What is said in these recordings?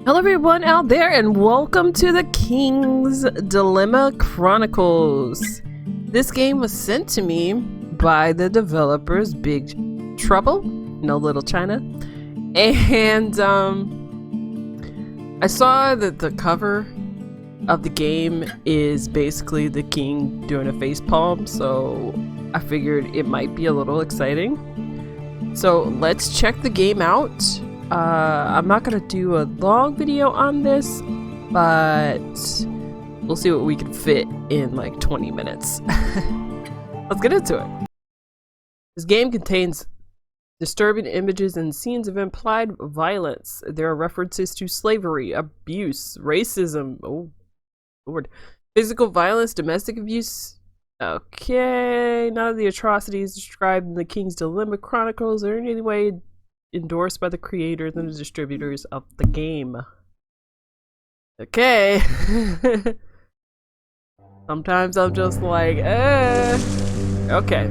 Hello everyone out there and welcome to the King's Dilemma Chronicles. This game was sent to me by the developers Big Trouble, No Little China, and I saw that the cover of the game is basically the king doing a facepalm, so I figured it might be a little exciting. So let's check the game out. I'm not gonna do a long video on this, but we'll see what we can fit in like 20 minutes. Let's get into it. This game contains disturbing images and scenes of implied violence. There are references to slavery, abuse, racism, oh lord, physical violence, domestic abuse. Okay, none of the atrocities described in the King's Dilemma Chronicles are in any way endorsed by the creators and the distributors of the game. Okay. Sometimes I'm just like, okay.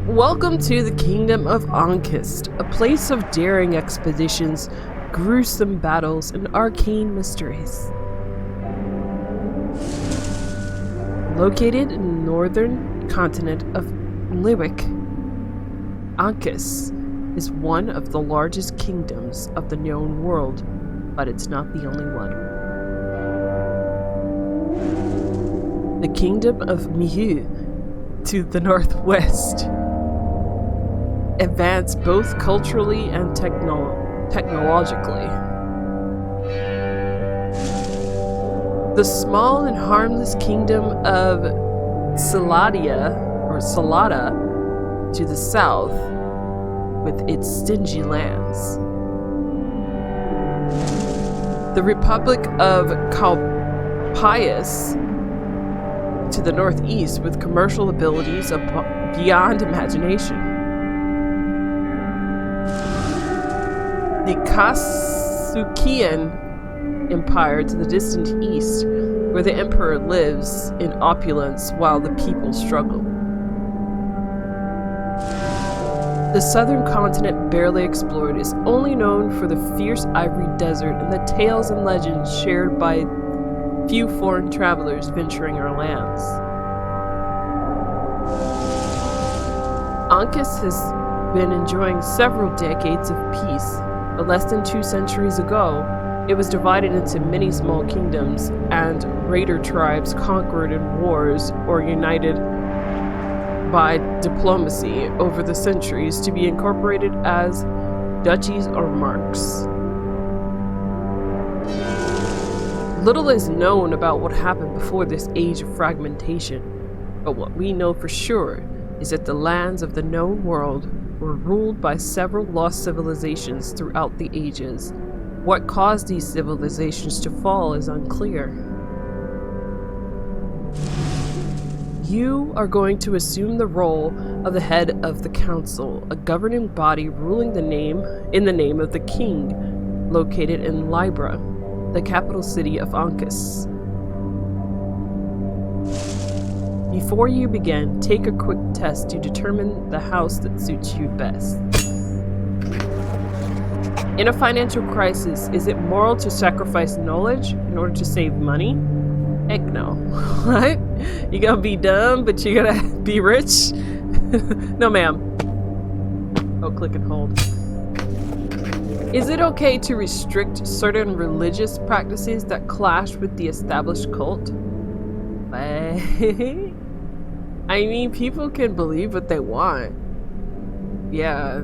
Welcome to the Kingdom of Ankist, a place of daring expeditions, gruesome battles, and arcane mysteries. Located in the northern continent of Liwick, Ankist is one of the largest kingdoms of the known world, but it's not the only one. The kingdom of Mihu, to the northwest, advanced both culturally and technologically. The small and harmless kingdom of Salada to the south, with its stingy lands. The Republic of Calpias to the northeast, with commercial abilities beyond imagination. The Kasukian Empire to the distant east, where the emperor lives in opulence while the people struggle. The southern continent, barely explored, is only known for the fierce ivory desert and the tales and legends shared by few foreign travelers venturing our lands. Ankist has been enjoying several decades of peace, but less than 2 centuries ago, it was divided into many small kingdoms, and raider tribes conquered in wars or united by diplomacy over the centuries to be incorporated as duchies or marks. Little is known about what happened before this age of fragmentation, but what we know for sure is that the lands of the known world were ruled by several lost civilizations throughout the ages. What caused these civilizations to fall is unclear. You are going to assume the role of the head of the council, a governing body ruling in the name of the king, located in Libra, the capital city of Ankist. Before you begin, take a quick test to determine the house that suits you best. In a financial crisis, is it moral to sacrifice knowledge in order to save money? Heck no. What? You gonna be dumb, but you gotta be rich? No, ma'am. Oh, click and hold. Is it okay to restrict certain religious practices that clash with the established cult? I mean, people can believe what they want. Yeah.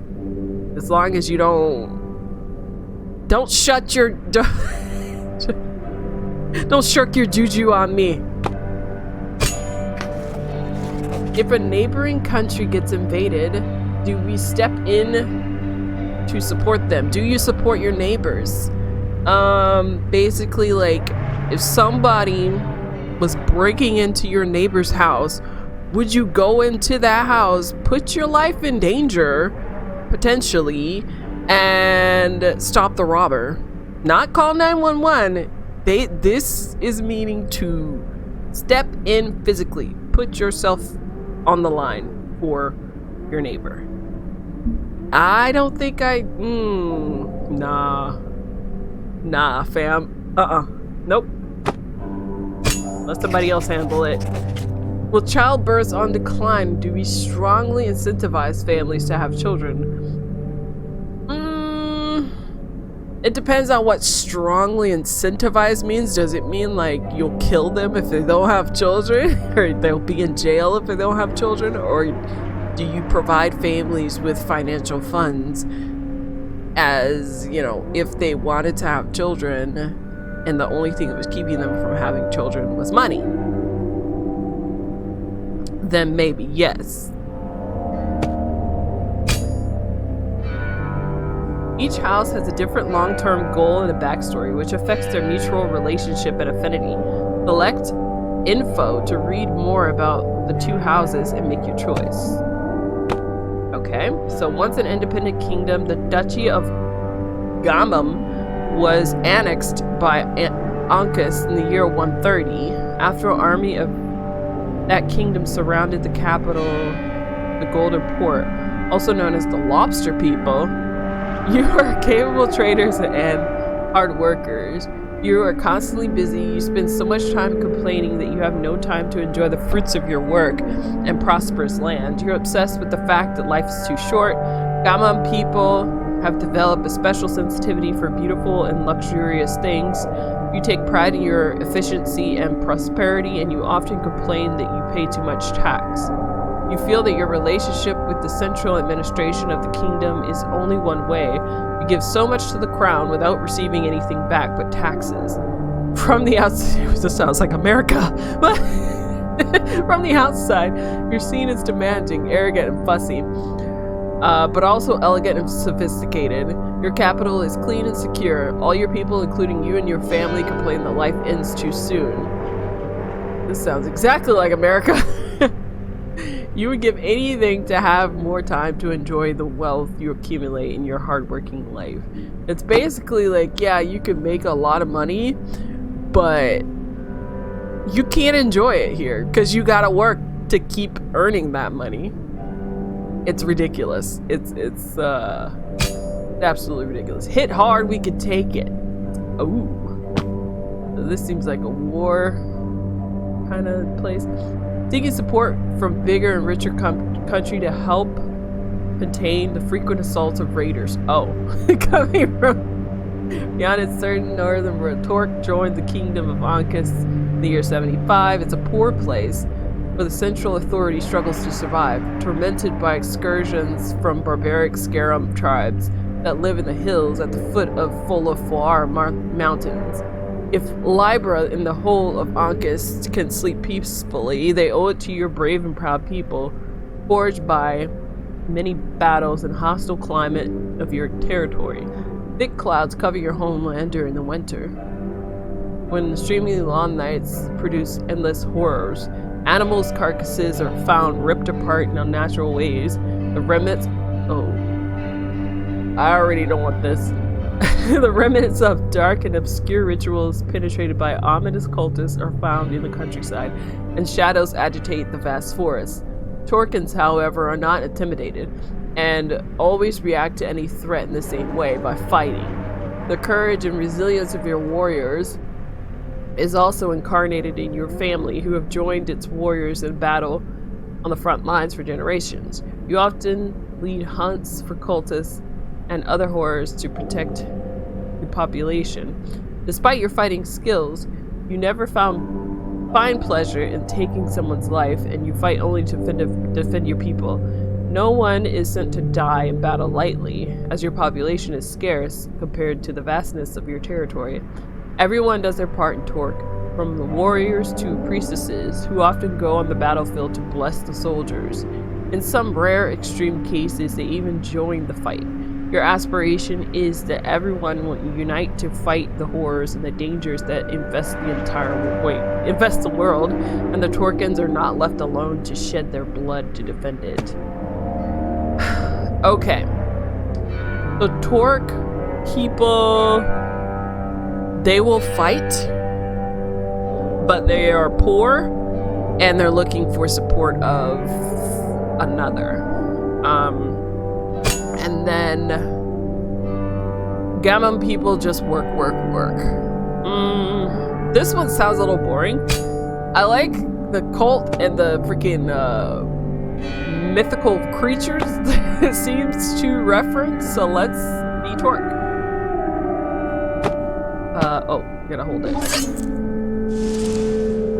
As long as you don't shut your... Don't shirk your juju on me. If a neighboring country gets invaded, do we step in to support them? Do you support your neighbors? Basically, like, if somebody was breaking into your neighbor's house, would you go into that house, put your life in danger, potentially, and stop the robber? Not call 911. This is meaning to step in physically, put yourself on the line for your neighbor. I don't think nah. Nah, fam. Nope. Let somebody else handle it. With childbirths on decline, do we strongly incentivize families to have children? It depends on what strongly incentivize means. Does it mean like you'll kill them if they don't have children? Or they'll be in jail if they don't have children? Or do you provide families with financial funds as, you know, if they wanted to have children and the only thing that was keeping them from having children was money? Then maybe yes. Each house has a different long-term goal and a backstory, which affects their mutual relationship and affinity. Select info to read more about the two houses and make your choice. Okay, so once an independent kingdom, the Duchy of Gamam was annexed by Ancus in the year 130. After an army of that kingdom surrounded the capital, the Golden Port, also known as the Lobster People. You are capable traders and hard workers. You are constantly busy. You spend so much time complaining that you have no time to enjoy the fruits of your work and prosperous land. You're obsessed with the fact that life is too short. Gamam people have developed a special sensitivity for beautiful and luxurious things. You take pride in your efficiency and prosperity, and you often complain that you pay too much tax. You feel that your relationship with the central administration of the kingdom is only one way. You give so much to the crown without receiving anything back but taxes. From the outside, this sounds like America, but from the outside, you're seen as demanding, arrogant, and fussy, but also elegant and sophisticated. Your capital is clean and secure. All your people, including you and your family, complain that life ends too soon. This sounds exactly like America. You would give anything to have more time to enjoy the wealth you accumulate in your hardworking life. It's basically like, yeah, you could make a lot of money, but you can't enjoy it here because you gotta work to keep earning that money. It's ridiculous. It's absolutely ridiculous. Hit hard, we could take it. Ooh. So this seems like a war kind of place. Seeking support from bigger and richer country to help contain the frequent assaults of raiders. Oh, coming from beyond its certain northern road. Torque joined the kingdom of Ancus in the year 75. It's a poor place where the central authority struggles to survive, tormented by excursions from barbaric Scarum tribes that live in the hills at the foot of Folafoir mountains. If Libra and the whole of Ancus can sleep peacefully, they owe it to your brave and proud people, forged by many battles and hostile climate of your territory. Thick clouds cover your homeland during the winter, when the streaming long nights produce endless horrors. Animals' carcasses are found ripped apart in unnatural ways. The remnants... Oh. I already don't want this. The remnants of dark and obscure rituals penetrated by ominous cultists are found in the countryside, and shadows agitate the vast forests. Torkins, however, are not intimidated, and always react to any threat in the same way, by fighting. The courage and resilience of your warriors is also incarnated in your family, who have joined its warriors in battle on the front lines for generations. You often lead hunts for cultists and other horrors to protect the population. Despite your fighting skills, you never find pleasure in taking someone's life, and you fight only to defend your people. No one is sent to die in battle lightly, as your population is scarce compared to the vastness of your territory. Everyone does their part in Torque, from the warriors to priestesses, who often go on the battlefield to bless the soldiers. In some rare extreme cases, they even join the fight. Your aspiration is that everyone will unite to fight the horrors and the dangers that infest the world, and the Torkins are not left alone to shed their blood to defend it. Okay. The Torque people, they will fight, but they are poor, and they're looking for support of another. And then Gammon people just work, work, work. This one sounds a little boring. I like the cult and the freaking mythical creatures that it seems to reference, so let's be torque. Oh, gotta hold it.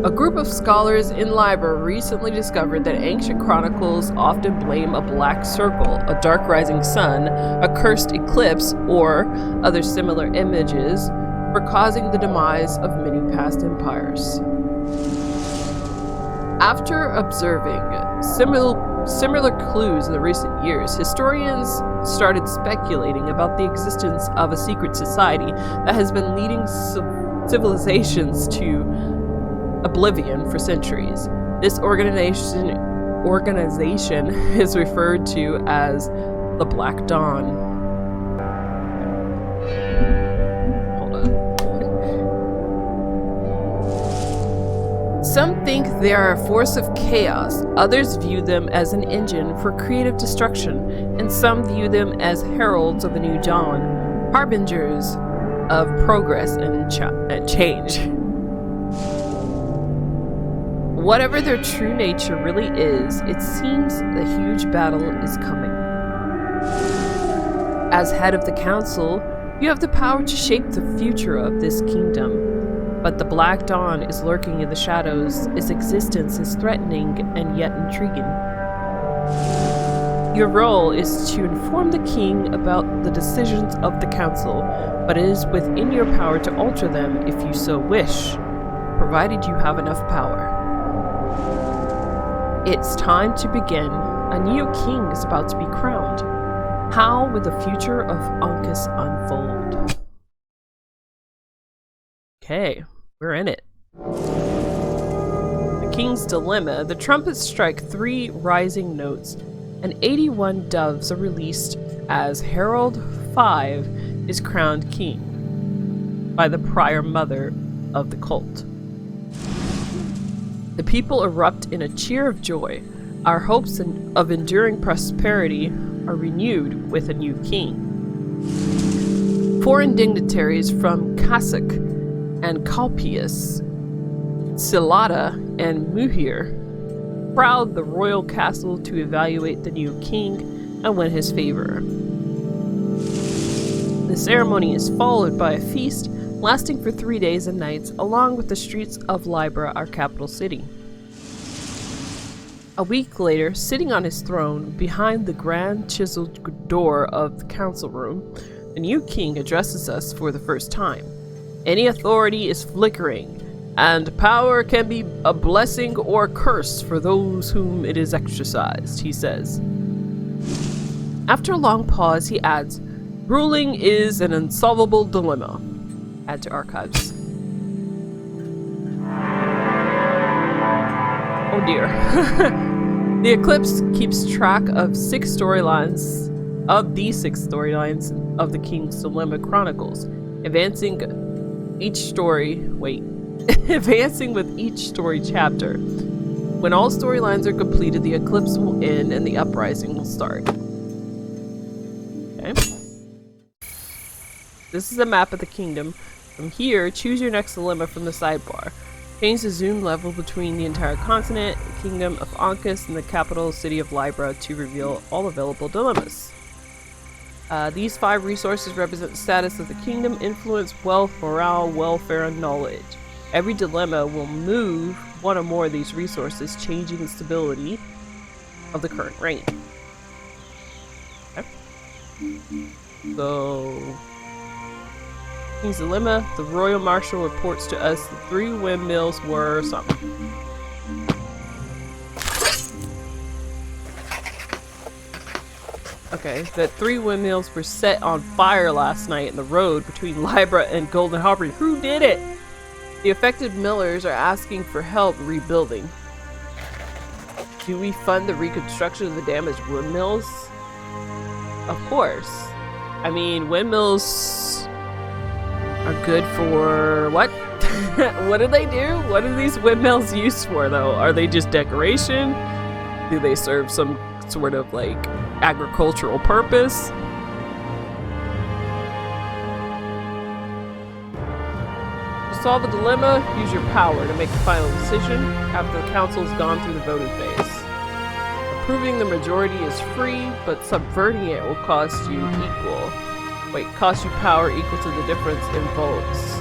A group of scholars in Libra recently discovered that ancient chronicles often blame a black circle, a dark rising sun, a cursed eclipse, or other similar images for causing the demise of many past empires. After observing similar clues in the recent years, historians started speculating about the existence of a secret society that has been leading civilizations to oblivion for centuries. This organization is referred to as the Black Dawn. Hold on. Some think they are a force of chaos, others view them as an engine for creative destruction, and some view them as heralds of a new dawn, harbingers of progress and change. Whatever their true nature really is, it seems the huge battle is coming. As head of the council, you have the power to shape the future of this kingdom. But the Black Dawn is lurking in the shadows. Its existence is threatening and yet intriguing. Your role is to inform the king about the decisions of the council, but it is within your power to alter them if you so wish, provided you have enough power. It's time to begin. A new king is about to be crowned. How will the future of Ankh unfold? Okay, we're in it. The King's Dilemma. The trumpets strike 3 rising notes, and 81 doves are released as Herald 5 is crowned king by the prior mother of the cult. The people erupt in a cheer of joy. Our hopes of enduring prosperity are renewed with a new king. Foreign dignitaries from Kasuk and Kalpias, Silata, and Muhir crowd the royal castle to evaluate the new king and win his favor. The ceremony is followed by a feast lasting for 3 days and nights, along with the streets of Libra, our capital city. A week later, sitting on his throne behind the grand chiseled door of the council room, the new king addresses us for the first time. Any authority is flickering, and power can be a blessing or a curse for those whom it is exercised, he says. After a long pause, he adds, ruling is an unsolvable dilemma. Add to archives. Oh dear. The Eclipse keeps track of 6 storylines, of the 6 storylines of the King's Dilemma Chronicles, advancing with each story chapter. When all storylines are completed, the Eclipse will end and the uprising will start. Okay. This is a map of the kingdom. From here, choose your next dilemma from the sidebar. Change the zoom level between the entire continent, the kingdom of Ankh, and the capital city of Libra to reveal all available dilemmas. These 5 resources represent the status of the kingdom, influence, wealth, morale, welfare, and knowledge. Every dilemma will move one or more of these resources, changing the stability of the current reign. Okay. So, King's Dilemma. The Royal Marshal reports to us the 3 windmills were something. Okay, that 3 windmills were set on fire last night in the road between Libra and Golden Harbor. Who did it? The affected millers are asking for help rebuilding. Do we fund the reconstruction of the damaged windmills? Of course. I mean, windmills are good for what? What do they do? What are these windmills used for, though? Are they just decoration? Do they serve some sort of like agricultural purpose? solve a dilemma, use your power to make the final decision after the council's gone through the voting phase. Approving the majority is free, but subverting it will cost you power equal to the difference in votes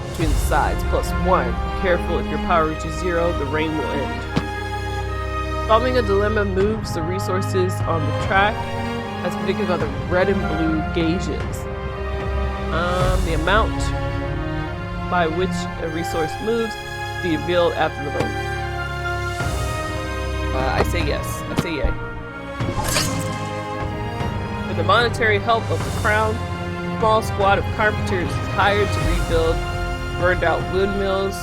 between the sides, +1. Be careful, if your power reaches 0, the reign will end. Solving a dilemma moves the resources on the track as predicted by the red and blue gauges. The amount by which a resource moves will be revealed after the vote. I say yes. I say yay. With the monetary help of the crown, a small squad of carpenters is hired to rebuild burned out windmills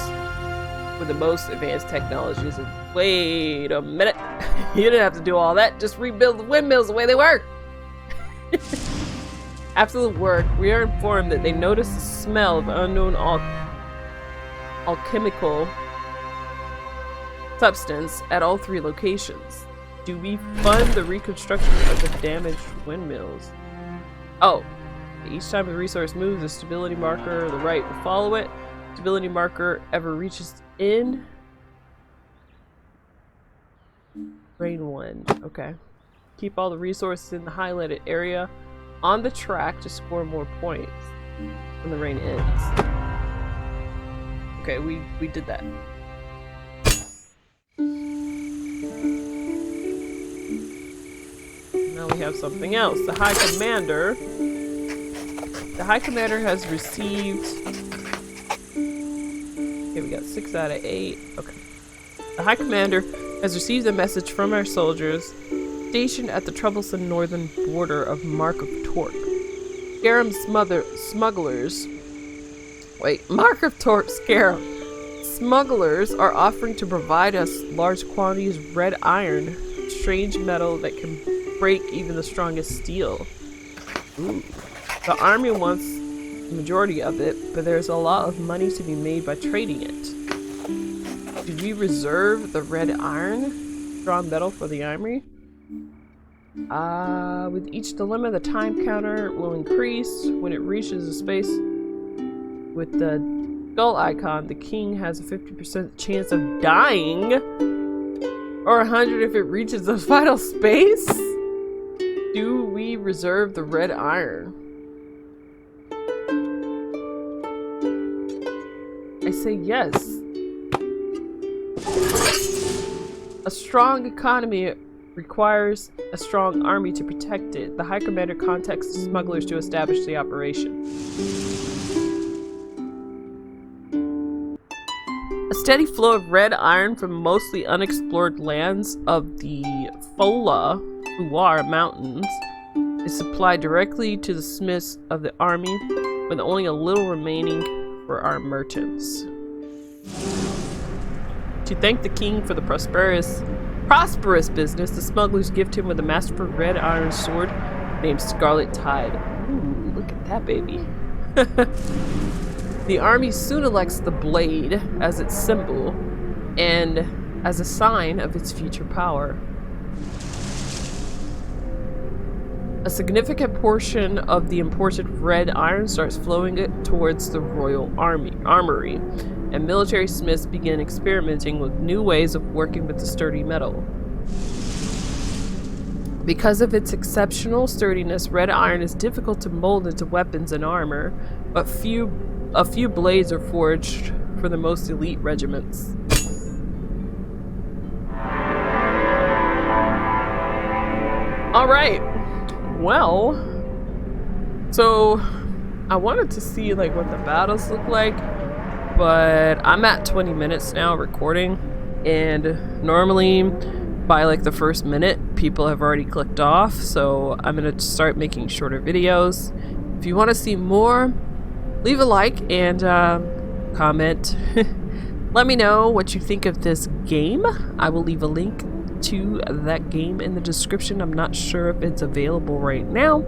with the most advanced technologies. Wait a minute. You didn't have to do all that. Just rebuild the windmills the way they were. After the work, we are informed that they noticed the smell of unknown alchemical substance at all 3 locations. Do we fund the reconstruction of the damaged windmills? Oh, each time the resource moves, a stability marker to the right will follow it. Stability marker ever reaches in. Rain 1. Okay. Keep all the resources in the highlighted area on the track to score more points when the rain ends. Okay, we did that. Now we have something else. The High Commander. The High Commander has received... Okay, we got 6 out of 8. Okay. The High Commander has received a message from our soldiers stationed at the troublesome northern border of Mark of Torque. Scarab smugglers... Wait, Mark of Torque Scarab. Smugglers are offering to provide us large quantities of red iron, strange metal that can break even the strongest steel. Ooh. The army wants the majority of it, but there's a lot of money to be made by trading it. Did we reserve the red iron, strong metal for the army? With each dilemma, the time counter will increase. When it reaches a space with the skull icon, the king has a 50% chance of dying, or 100 if it reaches the final space. Do we reserve the red iron? I say yes. A strong economy requires a strong army to protect it. The High Commander contacts the smugglers to establish the operation. A steady flow of red iron from mostly unexplored lands of the Fola Mountains is supplied directly to the smiths of the army, with only a little remaining for our merchants. To thank the king for the prosperous business, the smugglers gift him with a masterful red iron sword named Scarlet Tide. Ooh, look at that baby. The army soon elects the blade as its symbol and as a sign of its future power. A significant portion of the imported red iron starts flowing towards the royal armory, and military smiths begin experimenting with new ways of working with the sturdy metal. Because of its exceptional sturdiness, red iron is difficult to mold into weapons and armor, but a few blades are forged for the most elite regiments. Alright, well, so I wanted to see like what the battles look like, but I'm at 20 minutes now recording, and normally by like the first minute people have already clicked off, so I'm gonna start making shorter videos. If you want to see more, leave a like and comment. Let me know what you think of this game. I will leave a link to that game in the description. I'm not sure if it's available right now,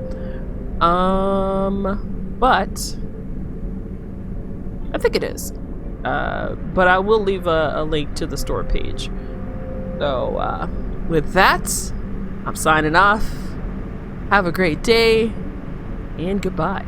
but I think it is. But I will leave a link to the store page. So with that, I'm signing off. Have a great day and goodbye.